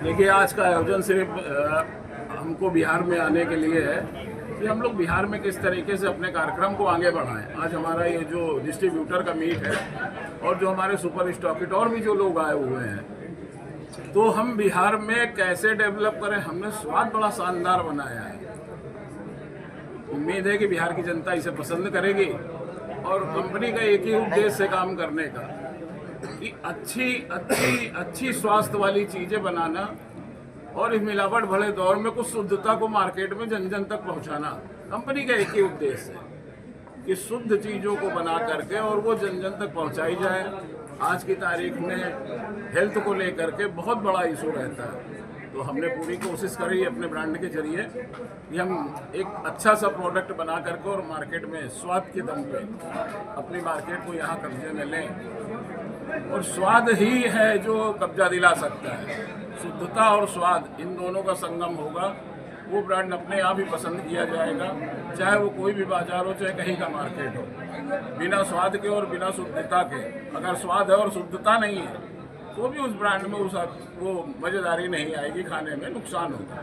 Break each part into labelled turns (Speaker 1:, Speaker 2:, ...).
Speaker 1: देखिए, आज का आयोजन सिर्फ हमको बिहार में आने के लिए है कि हम लोग बिहार में किस तरीके से अपने कार्यक्रम को आगे बढ़ाएं। आज हमारा ये जो डिस्ट्रीब्यूटर का मीट है और जो हमारे सुपर स्टॉकिट और भी जो लोग आए हुए हैं, तो हम बिहार में कैसे डेवलप करें। हमने स्वाद बड़ा शानदार बनाया है। उम्मीद है कि बिहार की जनता इसे पसंद करेगी और कंपनी का एक ही उद्देश्य से काम करने का कि अच्छी स्वास्थ्य वाली चीज़ें बनाना और इस मिलावट भरे दौर में कुछ शुद्धता को मार्केट में जन जन तक पहुंचाना। कंपनी का एक ही उद्देश्य है कि शुद्ध चीज़ों को बना करके और वो जन जन तक पहुंचाई जाए। आज की तारीख में हेल्थ को लेकर के बहुत बड़ा इशू रहता है, तो हमने पूरी कोशिश करी अपने ब्रांड के जरिए कि हम एक अच्छा सा प्रोडक्ट बना करके और मार्केट में स्वाद के दम पे अपनी मार्केट को यहाँ कब्जे में लें। और स्वाद ही है जो कब्जा दिला सकता है। शुद्धता और स्वाद, इन दोनों का संगम होगा, वो ब्रांड अपने आप ही पसंद किया जाएगा, चाहे वो कोई भी बाजार हो, चाहे कहीं का मार्केट हो। बिना स्वाद के और बिना शुद्धता के, अगर स्वाद है और शुद्धता नहीं है तो भी उस ब्रांड में वो मज़ेदारी नहीं आएगी, खाने में नुकसान होगा।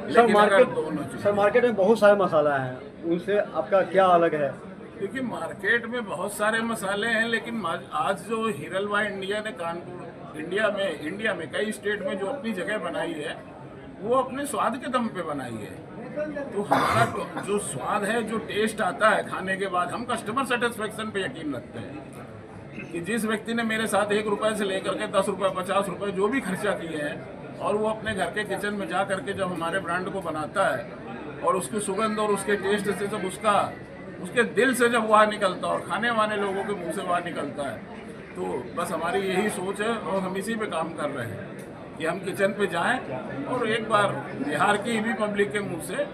Speaker 1: लेकिन अगर दोनों चीज़,
Speaker 2: मार्केट में बहुत सारे मसाला हैं, उनसे आपका क्या अलग है?
Speaker 1: क्योंकि मार्केट में बहुत सारे मसाले हैं, लेकिन आज जो हिरलवा इंडिया ने कानपुर इंडिया में कई स्टेट में जो अपनी जगह बनाई है, वो अपने स्वाद के दम पे बनाई है। तो हमारा जो स्वाद है, जो टेस्ट आता है खाने के बाद, हम कस्टमर सेटिस्फेक्शन पे यकीन रखते हैं कि जिस व्यक्ति ने मेरे साथ 1 रुपये से लेकर के 10 रुपये 50 रुपये जो भी खर्चा किए हैं और वो अपने घर के किचन में जा करके जब हमारे ब्रांड को बनाता है और उसकी सुगंध और उसके टेस्ट से जब उसके दिल से जब वहाँ निकलता है और खाने वाले लोगों के मुंह से वहाँ निकलता है, तो बस हमारी यही सोच है और हम इसी पे काम कर रहे हैं कि हम किचन पे जाएं और एक बार बिहार की भी पब्लिक के मुंह से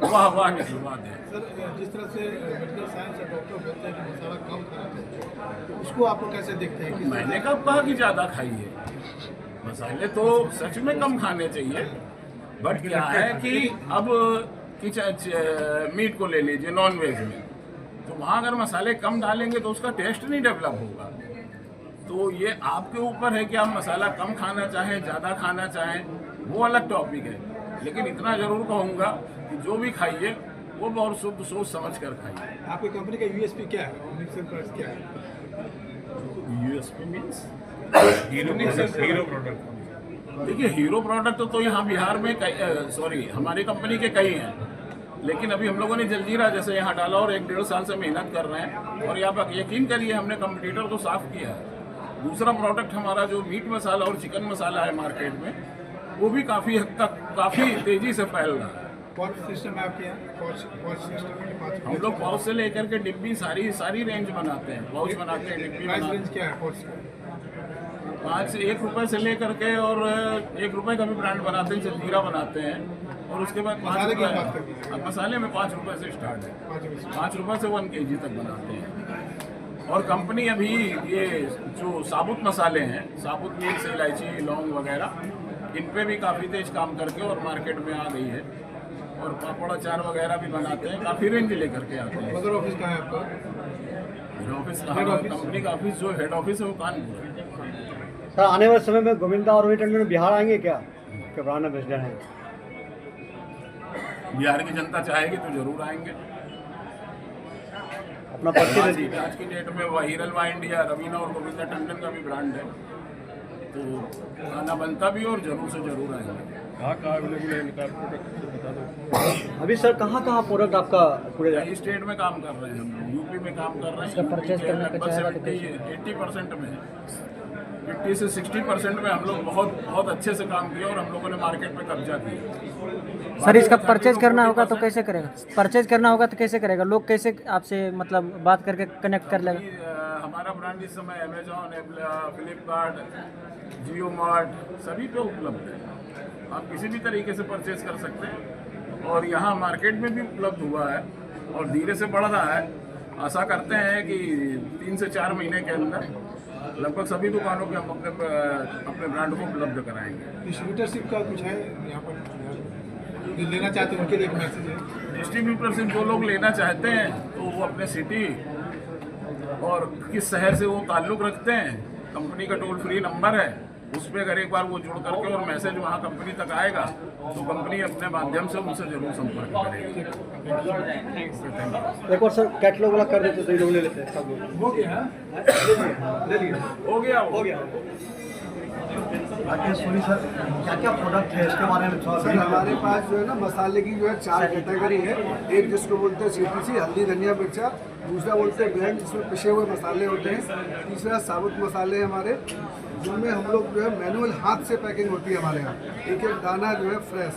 Speaker 1: वाह निकलवा दें।
Speaker 3: सर, जिस तरह से मेडिकल साइंस और डॉक्टर बोलते हैं कि मसाला कम खाना चाहिए, उसको आप लोग कैसे देखते हैं?
Speaker 1: मैंने कब कहा कि ज़्यादा खाइए, मसाले तो सच में कम खाने चाहिए। बट क्या है कि अब मीट को ले लीजिए, नॉन वेज में, तो वहाँ अगर मसाले कम डालेंगे तो उसका टेस्ट नहीं डेवलप होगा। तो ये आपके ऊपर है कि आप मसाला कम खाना चाहें, ज़्यादा खाना चाहें, वो अलग टॉपिक है। लेकिन इतना ज़रूर कहूँगा कि जो भी खाइए वो बहुत शुद्ध सोच समझ कर खाइए।
Speaker 3: आपकी कंपनी का यूएसपी क्या है? क्या है
Speaker 1: यूएसपी मीन्स हीरो प्रोडक्ट। देखिए, हीरो प्रोडक्ट तो यहाँ बिहार में हमारी कंपनी के कई हैं, लेकिन अभी हम लोगों ने जलजीरा जैसे यहाँ डाला और 1-1.5 साल से मेहनत कर रहे हैं और यहाँ पर यकीन करिए हमने कंपटीटर को साफ किया है। दूसरा प्रोडक्ट हमारा जो मीट मसाला और चिकन मसाला है मार्केट में, वो भी काफ़ी हद तक काफ़ी तेज़ी से फैल रहा है।
Speaker 3: पॉच सिस्टम है आपके यहाँ? पॉच सिस्टम
Speaker 1: हम लोग पाउच से लेकर के डिब्बी सारी रेंज बनाते हैं, पाउच बनाते हैं, डिब्बी बनाते हैं।
Speaker 3: क्या है पॉच?
Speaker 1: 1 रुपये से लेकर के और 1 रुपये का भी ब्रांड बनाते हैं, जलजीरा बनाते हैं और उसके बाद 5 रुपये। अब मसाले में 5 रुपये से स्टार्ट है, 5 रुपये से 1 kg तक बनाते हैं। और कंपनी अभी ये जो साबुत मसाले हैं, साबुत मिर्च, इलायची, लौंग वगैरह, इन पे भी काफ़ी तेज काम करके और मार्केट में आ गई है। और पापड़ अचार वगैरह भी बनाते हैं, काफ़ी रेंज लेकर के आते हैं।
Speaker 3: मदर ऑफिस कहाँ है आपका?
Speaker 1: हेड ऑफिस कंपनी का ऑफिस जो हेड ऑफिस है वो कानपुर है।
Speaker 2: सर, आने वाले समय में गोविंदा और रोहित टंडन बिहार आएंगे क्या ब्रांड एम्बेसडर हैं?
Speaker 1: बिहार की जनता चाहेगी तो जरूर आएंगे।
Speaker 2: अपना पर्ची
Speaker 1: आज की डेट में हिरलवा इंडिया, रवीना और गोविंदा टंडन का भी ब्रांड है, तो आना बनता भी और जरूर से जरूर आएंगे।
Speaker 4: कहाँ अवेलेबल है इनका प्रोडक्ट बता दो।
Speaker 2: अभी सर कहाँ प्रोडक्ट आपका पूरे
Speaker 1: कई स्टेट में काम कर रहे हैं, हम लोग यूपी में काम कर रहे हैं।
Speaker 2: परचेज करने का चाहेगा तो
Speaker 1: 80% में, 50 से 60% में हम लोग बहुत अच्छे से काम किया और हम लोगों ने मार्केट में कब्जा किया।
Speaker 5: सर, इसका परचेज करना होगा तो कैसे करेगा? परचेज करना होगा तो कैसे करेगा? लोग कैसे आपसे मतलब बात करके कनेक्ट कर लेगा?
Speaker 1: हमारा ब्रांड इस समय अमेजॉन, फ्लिपकार्ट, जियो मार्ट सभी पे उपलब्ध है। आप किसी भी तरीके से परचेज कर सकते हैं और यहाँ मार्केट में भी उपलब्ध हुआ है और धीरे से बढ़ रहा है। आशा करते हैं कि 3 से 4 महीने के अंदर लगभग सभी दुकानों पे हम अपने ब्रांड को उपलब्ध कराएंगे।
Speaker 3: डिस्ट्रीब्यूटरशिप का कुछ है यहाँ पर? जो लेना चाहते हैं उनके लिए एक मैसेज है।
Speaker 1: डिस्ट्रीब्यूटरशिप जो लोग लेना चाहते हैं तो वो अपने सिटी और किस शहर से वो ताल्लुक़ रखते हैं, कंपनी का टोल फ्री नंबर है, उस पर अगर एक बार वो जुड़ करके और मैसेज वहाँ कंपनी तक आएगा तो कंपनी अपने माध्यम से उनसे जरूर संपर्क करेगी।
Speaker 2: एक बार सर कैटलॉग वाला कर देते तो ये लोग ले लेते हैं सब लोग।
Speaker 3: हो गया
Speaker 2: ले लिए
Speaker 1: हो गया
Speaker 2: हो गया। राकेश सोनी सर, क्या क्या प्रोडक्ट है इसके बारे में थोड़ा
Speaker 3: सर हमारे पास जो है ना मसाले की जो है 4 कैटेगरी है। एक जिसको बोलते हैं CTC हल्दी धनिया मिर्चा, दूसरा बोलते हैं ब्लेंड जिसमें पिसे हुए मसाले होते हैं, तीसरा साबुत मसाले हैं हमारे जिनमें हम लोग जो है मैनुअल हाथ से पैकिंग होती है हमारे यहाँ, एक एक दाना जो है फ्रेश,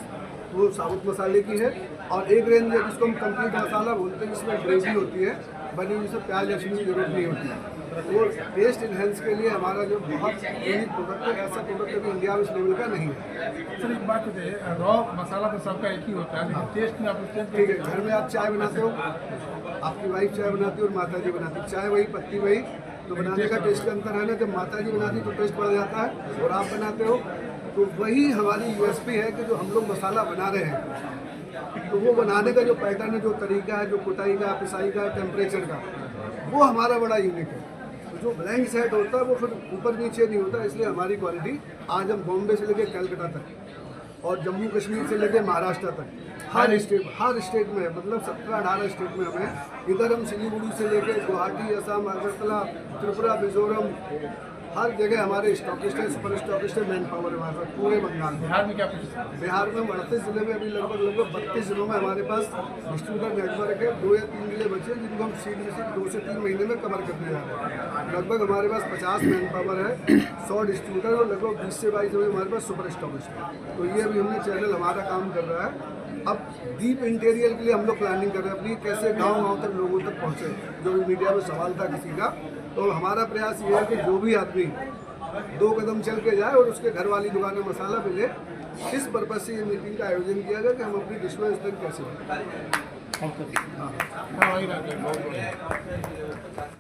Speaker 3: वो साबुत मसाले की है। और एक रेंज है जिसको हम कंप्लीट मसाला बोलते हैं जिसमें ग्रेवी होती है बनी, जिसमें प्याज लहसुन की जरूरत नहीं होती है। वो टेस्ट इन्हेंस के लिए हमारा जो बहुत यूनिक प्रोडक्ट है, ऐसा प्रोडक्ट अभी इंडिया में इस लेवल का नहीं है।
Speaker 4: सर एक बात है, रॉ मसाला तो सबका एक ही होता है, लेकिन टेस्ट में आप
Speaker 3: ठीक है, घर में आप चाय बनाते हो, आपकी वाइफ चाय बनाती है और माता जी बनाती है, चाय वही पत्ती वही, तो बनाने का टेस्ट का अंतर है ना। जब माता जी बनाती तो टेस्ट बढ़ जाता है और आप बनाते हो तो वही हमारी USP है कि जो हम लोग मसाला बना रहे हैं तो वो बनाने का जो पैटर्न है, जो तरीका है, जो कुटाई का, पिसाई का, टेम्परेचर का, वो हमारा बड़ा यूनिक है। जो ब्लैंक सेट होता है वो फिर ऊपर नीचे नहीं होता, इसलिए हमारी क्वालिटी आज हम बॉम्बे से लेकर कलकत्ता तक और जम्मू कश्मीर से लेकर महाराष्ट्र तक हर स्टेट में, मतलब 17-18 स्टेट में हमें, इधर हम सिलीगुड़ी से लेकर गुवाहाटी, असम, अगरतला, त्रिपुरा, मिजोरम, हर जगह हमारे स्टॉकिस्ट है, सुपर स्टॉकिस्ट है, मैन पावर है हमारे पास पूरे बंगाल में।
Speaker 4: बिहार में क्या कुछ
Speaker 3: बिहार में 38 जिले में अभी लगभग 32 जिलों में हमारे पास डिस्ट्रीब्यूटर नेटवर्क है। 2 या 3 जिले बचे हैं जिनको हम सीड में से 2 से 3 महीने में कवर करने जा रहे हैं। लगभग हमारे पास 50 मैन पावर है, 100 डिस्ट्रीब्यूटर और लगभग 20 से 22 हमारे पास सुपर स्टॉकिस्ट है। तो ये अभी हमने चैनल हमारा काम कर रहा है। अब डीप इंटीरियर के लिए हम लोग प्लानिंग कर रहे हैं अपनी, कैसे गाँव तक लोगों तक पहुँचे, जो भी मीडिया में सवाल था किसी का। तो हमारा प्रयास ये है कि जो भी आदमी 2 कदम चल के जाए और उसके घर वाली दुकान में मसाला मिले, इस पर्पज से ये मीटिंग का आयोजन किया गया कि हम अपनी डिश में इस तक कैसे
Speaker 4: हाँ वही रहते हैं।